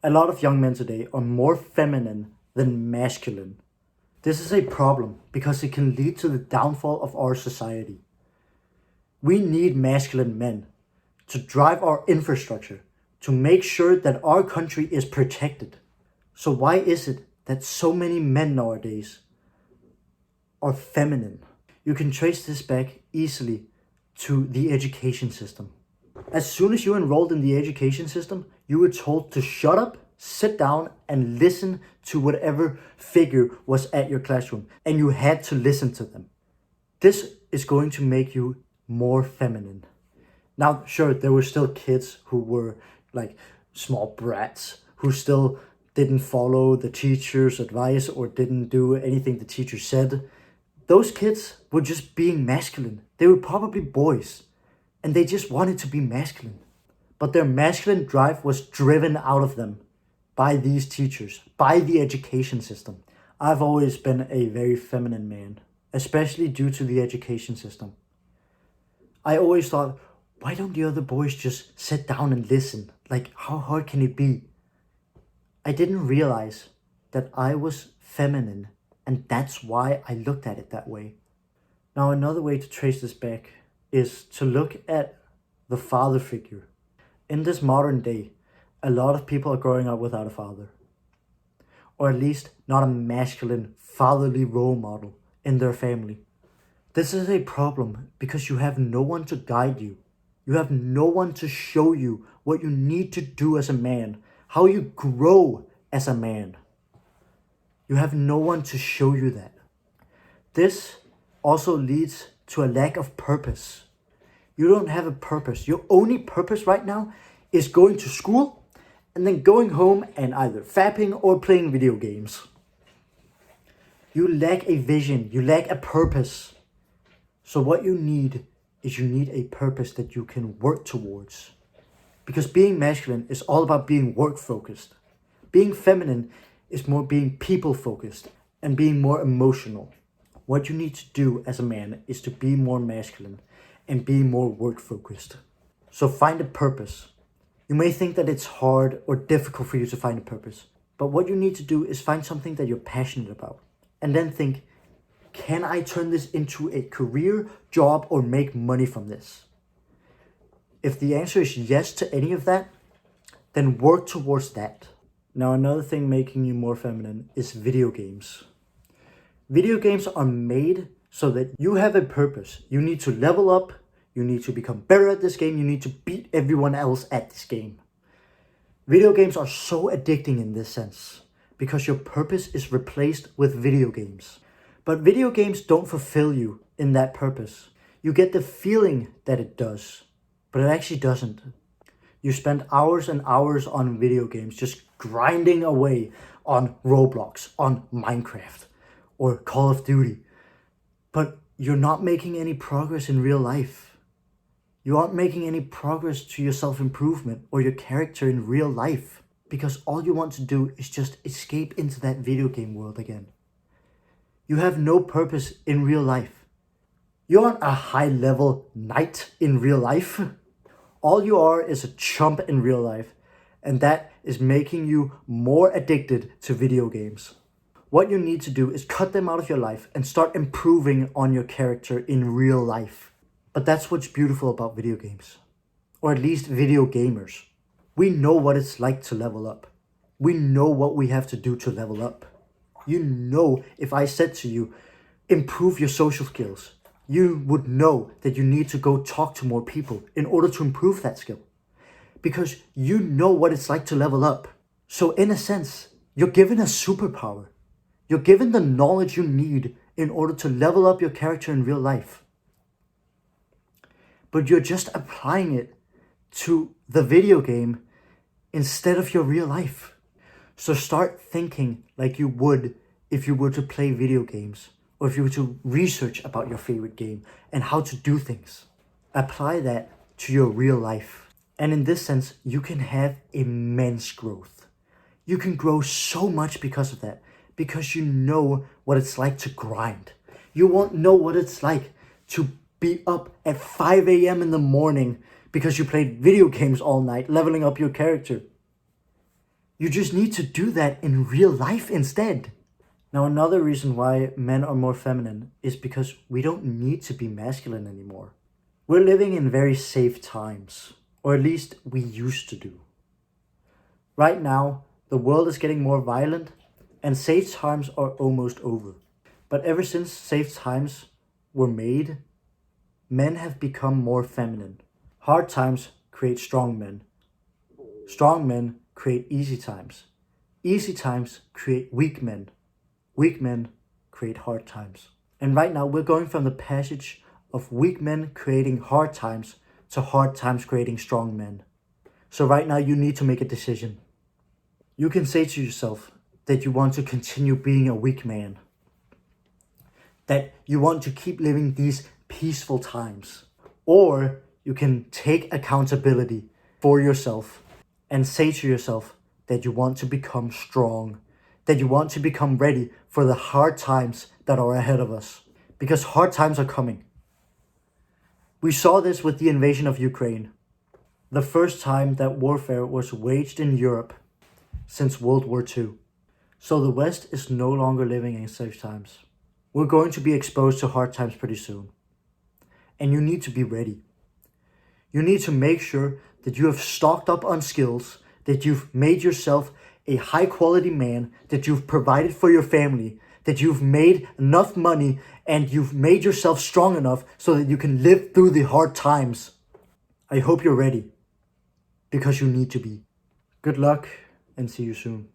A lot of young men today are more feminine than masculine. This is a problem because it can lead to the downfall of our society. We need masculine men to drive our infrastructure, to make sure that our country is protected. So why is it that so many men nowadays are feminine? You can trace this back easily to the education system. As soon as you enrolled in the education system, you were told to shut up, sit down, and listen to whatever figure was at your classroom, and you had to listen to them. This is going to make you more feminine. Now, sure, there were still kids who were like small brats, who still didn't follow the teacher's advice or didn't do anything the teacher said. Those kids were just being masculine. They were probably boys, and they just wanted to be masculine. But their masculine drive was driven out of them by these teachers, by the education system. I've always been a very feminine man, especially due to the education system. I always thought, why don't the other boys just sit down and listen? Like, how hard can it be? I didn't realize that I was feminine, and that's why I looked at it that way. Now, another way to trace this back is to look at the father figure. In this modern day, a lot of people are growing up without a father, or at least not a masculine, fatherly role model in their family. This is a problem because you have no one to guide you. You have no one to show you what you need to do as a man, how you grow as a man. You have no one to show you that. This also leads to a lack of purpose. You don't have a purpose. Your only purpose right now is going to school and then going home and either fapping or playing video games. You lack a vision. You lack a purpose. So what you need is you need a purpose that you can work towards. Because being masculine is all about being work-focused. Being feminine is more being people-focused and being more emotional. What you need to do as a man is to be more masculine and be more work-focused. So find a purpose. You may think that it's hard or difficult for you to find a purpose, but what you need to do is find something that you're passionate about. And then think, can I turn this into a career, job, or make money from this? If the answer is yes to any of that, then work towards that. Now, another thing making you more feminine is video games. Video games are made so that you have a purpose. You need to level up, you need to become better at this game, you need to beat everyone else at this game. Video games are so addicting in this sense because your purpose is replaced with video games. But video games don't fulfill you in that purpose. You get the feeling that it does, but it actually doesn't. You spend hours and hours on video games just grinding away on Roblox, on Minecraft, or Call of Duty. But you're not making any progress in real life. You aren't making any progress to your self-improvement or your character in real life because all you want to do is just escape into that video game world again. You have no purpose in real life. You aren't a high-level knight in real life. All you are is a chump in real life, and that is making you more addicted to video games. What you need to do is cut them out of your life and start improving on your character in real life. But that's what's beautiful about video games, or at least video gamers. We know what it's like to level up. We know what we have to do to level up. You know, if I said to you, improve your social skills, you would know that you need to go talk to more people in order to improve that skill. Because you know what it's like to level up. So in a sense, you're given a superpower. You're given the knowledge you need in order to level up your character in real life. But you're just applying it to the video game instead of your real life. So start thinking like you would if you were to play video games, or if you were to research about your favorite game and how to do things. Apply that to your real life. And in this sense, you can have immense growth. You can grow so much because of that, because you know what it's like to grind. You won't know what it's like to be up at 5 a.m. in the morning because you played video games all night, leveling up your character. You just need to do that in real life instead. Now, another reason why men are more feminine is because we don't need to be masculine anymore. We're living in very safe times, or at least we used to do. Right now, the world is getting more violent and safe times are almost over. But ever since safe times were made, men have become more feminine. Hard times create strong men. Strong men create easy times. Easy times create weak men. Weak men create hard times. And right now we're going from the passage of weak men creating hard times to hard times creating strong men. So right now you need to make a decision. You can say to yourself that you want to continue being a weak man, that you want to keep living these peaceful times, or you can take accountability for yourself and say to yourself that you want to become strong, that you want to become ready for the hard times that are ahead of us, because hard times are coming. We saw this with the invasion of Ukraine, the first time that warfare was waged in Europe since World War II. So the West is no longer living in safe times. We're going to be exposed to hard times pretty soon. And you need to be ready. You need to make sure that you have stocked up on skills, that you've made yourself a high quality man, that you've provided for your family, that you've made enough money, and you've made yourself strong enough so that you can live through the hard times. I hope you're ready, because you need to be. Good luck and see you soon.